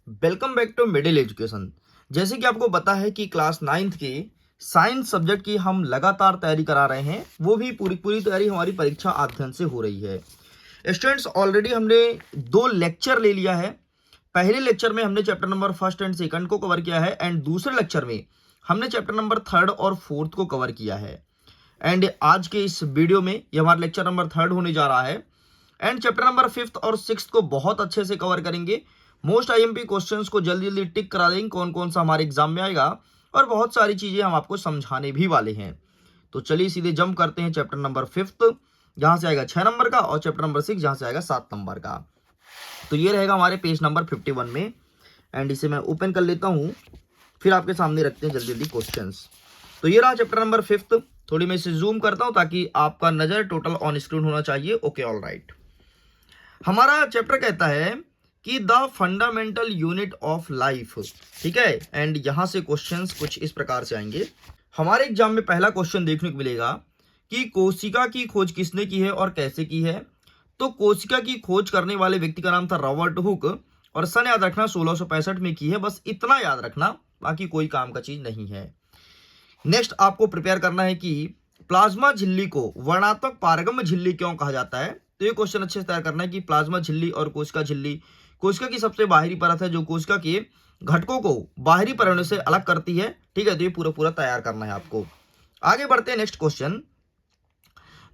Welcome back to middle education. जैसे कि आपको पता है कि क्लास 9th के साइंस सब्जेक्ट की हम लगातार तैयारी करा रहे हैं, वो भी पूरी पूरी तैयारी हमारी परीक्षा अध्ययन से हो रही है। स्टूडेंट्स, ऑलरेडी हमने 2 लेक्चर ले लिया है। पहले लेक्चर में हमने chapter number first and second को कवर किया है, एंड दूसरे लेक्चर में हमने चैप्टर नंबर थर्ड और फोर्थ को कवर किया है। एंड आज के इस वीडियो में ये हमारा लेक्चर नंबर थर्ड होने जा रहा है, एंड चैप्टर नंबर फिफ्थ और सिक्स्थ को बहुत अच्छे से कवर करेंगे। मोस्ट आईएमपी क्वेश्चंस को जल्दी जल्दी टिक करा देंगे कौन कौन सा हमारे एग्जाम में आएगा, और बहुत सारी चीजें हम आपको समझाने भी वाले हैं। तो चलिए सीधे जंप करते हैं चैप्टर नंबर फिफ्थ, जहां से आएगा 6 नंबर का, और चैप्टर नंबर 6 जहां से आएगा 7 नंबर का। तो ये रहेगा हमारे पेज नंबर 51 में, एंड इसे मैं ओपन कर लेता हूं, फिर आपके सामने रखते हैं जल्दी जल्दी क्वेश्चंस। तो ये रहा चैप्टर नंबर फिफ्थ। थोड़ी मैं इसे जूम करता हूं ताकि आपका नजर टोटल ऑन स्क्रीन होना चाहिए। Okay, all right. हमारा चैप्टर कहता है कि the fundamental unit of life, ठीक है। एंड यहां से क्वेश्चंस कुछ इस प्रकार से आएंगे। हमारे एग्जाम में पहला क्वेश्चन देखने को मिलेगा कि कोशिका की खोज किसने की है और कैसे की है। तो कोशिका की खोज करने वाले व्यक्ति का नाम था रॉबर्ट हुक, और सन याद रखना 1665 में की है। बस इतना याद रखना, बाकी कोई काम का चीज नहीं है। नेक्स्ट आपको प्रिपेयर करना है कि प्लाज्मा झिल्ली को वर्णात्मक पारगम्य झिल्ली क्यों कहा जाता है। तो ये क्वेश्चन अच्छे से तैयार करना है कि प्लाज्मा झिल्ली और कोशिका झिल्ली, कोशिका की सबसे बाहरी परत है जो कोशिका के घटकों को बाहरी परत से अलग करती है, ठीक है। तो ये पूरा पूरा तैयार करना है आपको। आगे बढ़ते हैं नेक्स्ट क्वेश्चन।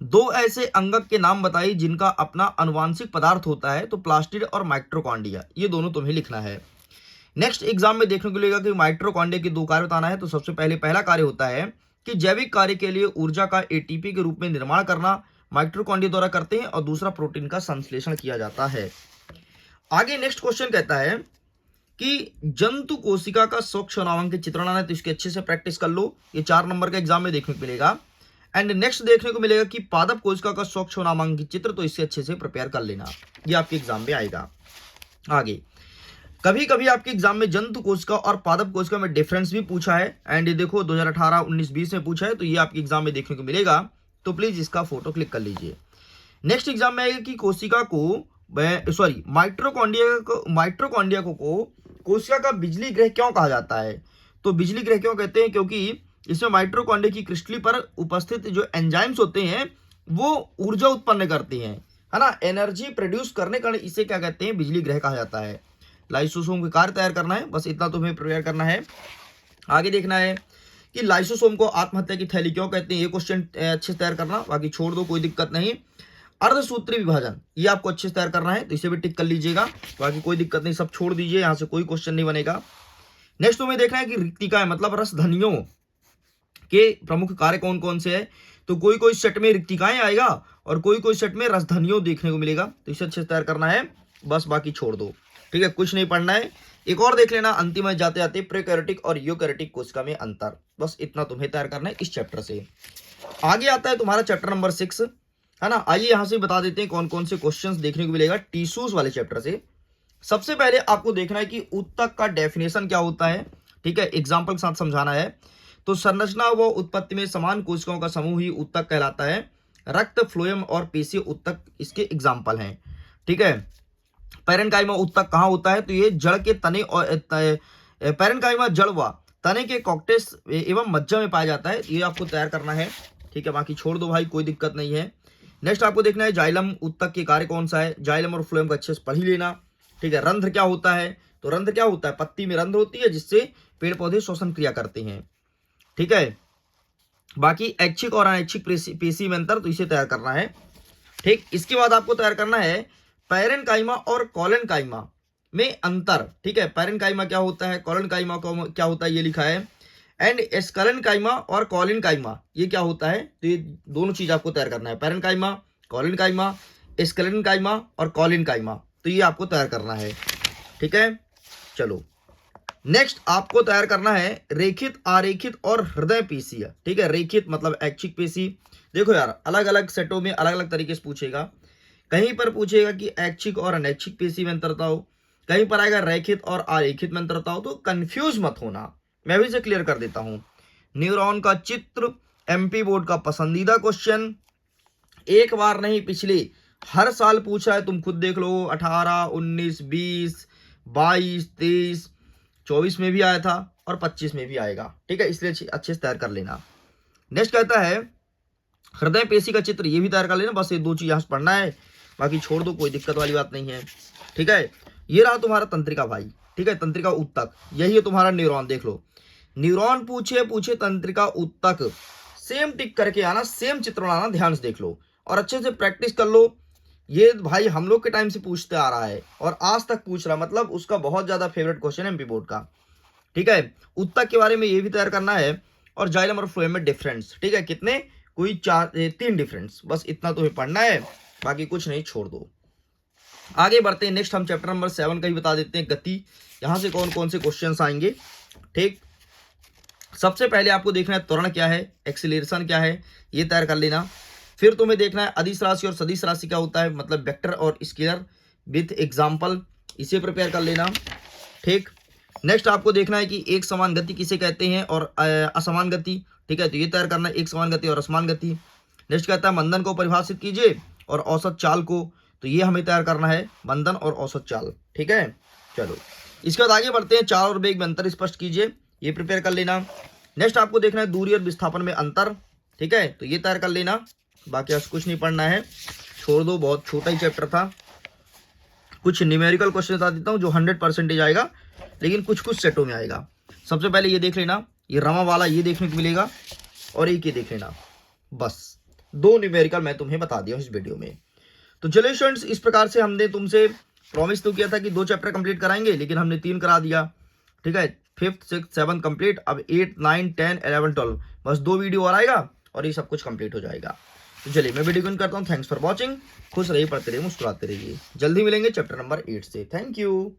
2 ऐसे अंगक के नाम बताइए जिनका अपना अनुवांशिक पदार्थ होता है। तो प्लास्टिड और माइटोकॉन्ड्रिया, ये दोनों तुम्हें लिखना है। नेक्स्ट एग्जाम में देखने को मिलेगा कि माइटोकॉन्ड्रिया के 2 कार्य बताना है। तो सबसे पहले पहला कार्य होता है कि जैविक कार्य के लिए ऊर्जा का एटीपी के रूप में निर्माण करना माइटोकॉन्ड्रिया द्वारा करते हैं, और दूसरा प्रोटीन का संश्लेषण किया जाता है। आगे नेक्स्ट क्वेश्चन कहता है कि जंतु कोशिका का स्वच्छ नामांकित चित्रण है। तो इसके अच्छे से प्रैक्टिस कर लो, ये 4 नंबर का एग्जाम में देखने को मिलेगा। एंड नेक्स्ट देखने को मिलेगा कि पादप कोशिका का स्वच्छ नामांकित चित्र, तो इससे अच्छे से प्रिपेयर कर लेना, ये आपके एग्जाम में आएगा। आगे कभी कभी आपके एग्जाम में जंतु कोशिका और पादप कोशिका में डिफरेंस भी पूछा है, एंड ये देखो 2018, 19, 20 में पूछा है। तो ये आपके एग्जाम में देखने को मिलेगा, तो प्लीज इसका फोटो क्लिक कर लीजिए। नेक्स्ट एग्जाम में आएगा कि कोशिका को माइटोकॉन्ड्रिया को कोशिका का बिजली ग्रह क्यों कहा जाता है। तो बिजली ग्रह क्यों कहते हैं, क्योंकि इसमें माइटोकॉन्ड्रिया की क्रिस्टली पर उपस्थित जो एंजाइम्स होते हैं वो ऊर्जा उत्पन्न करते हैं, है ना, एनर्जी प्रोड्यूस करने का, इसे क्या कहते हैं, बिजली ग्रह कहा जाता है। लाइसोसोम का कार्य तैयार करना है, बस इतना तुम्हें प्रिपेयर करना है। आगे देखना है कि लाइसोसोम को आत्महत्या की थैली क्यों कहते हैं। ये क्वेश्चन अच्छे से तैयार करना, बाकी छोड़ दो, कोई दिक्कत नहीं। अर्धसूत्री विभाजन, ये आपको अच्छे से तैयार करना है, तो इसे भी टिक कर लीजिएगा, बाकी कोई दिक्कत नहीं, सब छोड़ दीजिए, यहां से कोई क्वेश्चन नहीं बनेगा। नेक्स्ट तुम्हें देखना है कि रिक्तिकाएं मतलब रसधनियों के प्रमुख कार्य कौन कौन से है। तो कोई कोई सेट में रिक्तिकाएं आएगा और कोई कोई सेट में रसधनियों देखने को मिलेगा, तो इसे अच्छे से तैयार करना है, बस बाकी छोड़ दो, ठीक है, कुछ नहीं पढ़ना है। एक और देख लेना अंतिम में जाते जाते प्रोकैरियोटिक और यूकैरियोटिक कोशिका में अंतर, बस इतना तुम्हें तैयार करना है इस चैप्टर से। आगे आता है तुम्हारा चैप्टर नंबर 6, है ना। आइए यहां से बता देते हैं कौन कौन से क्वेश्चंस देखने को मिलेगा टिश्यूज वाले चैप्टर से। सबसे पहले आपको देखना है कि ऊतक का डेफिनेशन क्या होता है, ठीक है, एग्जाम्पल के साथ समझाना है। तो संरचना व उत्पत्ति में समान कोशिकाओं का समूह ही ऊतक कहलाता है। रक्त, फ्लोएम और पेशीय ऊतक इसके एग्जाम्पल हैं, ठीक है। पैरेन्काइमा ऊतक कहाँ होता है, तो ये जड़ के तने और पैरेन्काइमा जड़ व तने के कॉर्टेक्स एवं मज्जा में पाया जाता है, ये आपको तैयार करना है, ठीक है, बाकी छोड़ दो भाई, कोई दिक्कत नहीं है। नेक्स्ट आपको देखना है जाइलम ऊतक के कार्य कौन सा है। जाइलम और फ्लोएम को अच्छे से पढ़ ही लेना, ठीक है। रंध्र क्या होता है, तो रंध्र क्या होता है, पत्ती में रंध्र होती है जिससे पेड़ पौधे श्वसन क्रिया करते हैं, ठीक है। बाकी ऐच्छिक और अनैच्छिक पेशी में अंतर, तो इसे तैयार करना है, ठीक। इसके बाद आपको तैयार करना है पैरेन्काइमा और कॉलेनकाइमा में अंतर, ठीक है। पैरेन्काइमा क्या होता है, कॉलेनकाइमा क्या होता है, ये लिखा है। एंड एस्केलेनकाइमा और कॉलिनकाइमा ये क्या होता है, तो ये दोनों चीज आपको तैयार करना है, पैरेन्काइमा, कॉलिनकाइमा, एस्केलेनकाइमा और कॉलिनकाइमा, तो ये आपको तैयार करना है, ठीक है। चलो नेक्स्ट आपको तैयार करना है रेखित, आरेखित और हृदय पेशी, ठीक है। रेखित मतलब ऐच्छिक पेशी, देखो यार अलग अलग सेटों में अलग अलग तरीके से पूछेगा। कहीं पर पूछेगा कि ऐच्छिक और अनैच्छिक पेशी में अंतर बताओ, कहीं पर आएगा रेखित और आरेखित में अंतर बताओ, तो कंफ्यूज मत होना, मैं भी इसे क्लियर कर देता हूं। न्यूरॉन का चित्र एमपी बोर्ड का पसंदीदा क्वेश्चन, एक बार नहीं पिछले हर साल पूछा है, तुम खुद देख लो, 18, 19, 20, 22, 23, 24 में भी आया था और 25 में भी आएगा। ठीक है, इसलिए अच्छे से तैयार कर लेना। नेक्स्ट कहता है हृदय पेशी का चित्र, ये भी तैयार कर लेना। बस ये 2 चीज यहाँ से पढ़ना है, बाकी छोड़ दो, कोई दिक्कत वाली बात नहीं है। ठीक है, ये रहा तुम्हारा तंत्रिका भाई। ठीक है, तंत्रिका उत्तक, यही है तुम्हारा न्यूरॉन। देख लो, न्यूरॉन पूछे तंत्रिका उत्तक, सेम टिक करके आना, सेम चित्र बनाना, ध्यान से देख लो और अच्छे से प्रैक्टिस कर लो। ये भाई हम लोग के टाइम से पूछते आ रहा है और आज तक पूछ रहा, मतलब उसका बहुत ज्यादा फेवरेट क्वेश्चन है एमपी बोर्ड का। ठीक है, उत्तक के बारे में ये भी तैयार करना है और जाइलम और फ्लोएम में डिफरेंस। ठीक है, कितने, कोई 3 डिफरेंस, बस इतना तुम्हें पढ़ना है, बाकी कुछ नहीं, छोड़ दो। आगे बढ़ते हैं, नेक्स्ट हम चैप्टर नंबर 7 का ही बता देते हैं, गति। यहां से कौन कौन से क्वेश्चंस आएंगे। ठीक, सबसे पहले आपको देखना है त्वरण क्या है, एक्सीलरेशन क्या है, ये तैयार कर लेना। फिर तुम्हें देखना है अदिश राशि और सदिश राशि क्या होता है, मतलब वेक्टर और स्केलर विथ एग्जाम्पल, इसे प्रिपेयर कर लेना। ठीक, नेक्स्ट आपको देखना है कि एक समान गति किसे कहते हैं और असमान गति। ठीक है, तो ये तैयार करना है, एक समान गति और असमान गति। नेक्स्ट कहता है मंदन को परिभाषित कीजिए और औसत चाल को, तो ये हमें तैयार करना है, मंदन और औसत चाल। ठीक है, चलो इसके बाद आगे बढ़ते हैं, चाल और वेग में अंतर स्पष्ट कीजिए, ये प्रिपेयर कर लेना। नेक्स्ट आपको देखना है दूरी और विस्थापन में अंतर। ठीक है, तो ये तैयार कर लेना, बाकी आज कुछ नहीं पढ़ना है, छोड़ दो, बहुत छोटा ही चैप्टर था। कुछ न्यूमेरिकल क्वेश्चन बता देता हूँ जो 100% आएगा, लेकिन कुछ कुछ सेटों में आएगा। सबसे पहले ये देख लेना, ये रमा वाला ये देखने को मिलेगा और एक ये देख लेना, बस 2 न्यूमेरिकल मैं तुम्हें बता दिया इस वीडियो में। तो चलिए स्टूडेंट्स, इस प्रकार से हमने तुमसे प्रॉमिस तो किया था कि 2 चैप्टर कंप्लीट कराएंगे, लेकिन हमने 3 करा दिया। ठीक है, 5th 6th 7th कंप्लीट, अब 8 9 10 11 12 बस 2 वीडियो और आएगा और ये सब कुछ कंप्लीट हो जाएगा। तो चलिए मैं वीडियो को करता हूँ। थैंक्स फॉर वॉचिंग, खुश रहिए, पढ़ते रहिए, मुस्कुराते रहिए। जल्दी मिलेंगे चैप्टर नंबर 8 से। Thank you.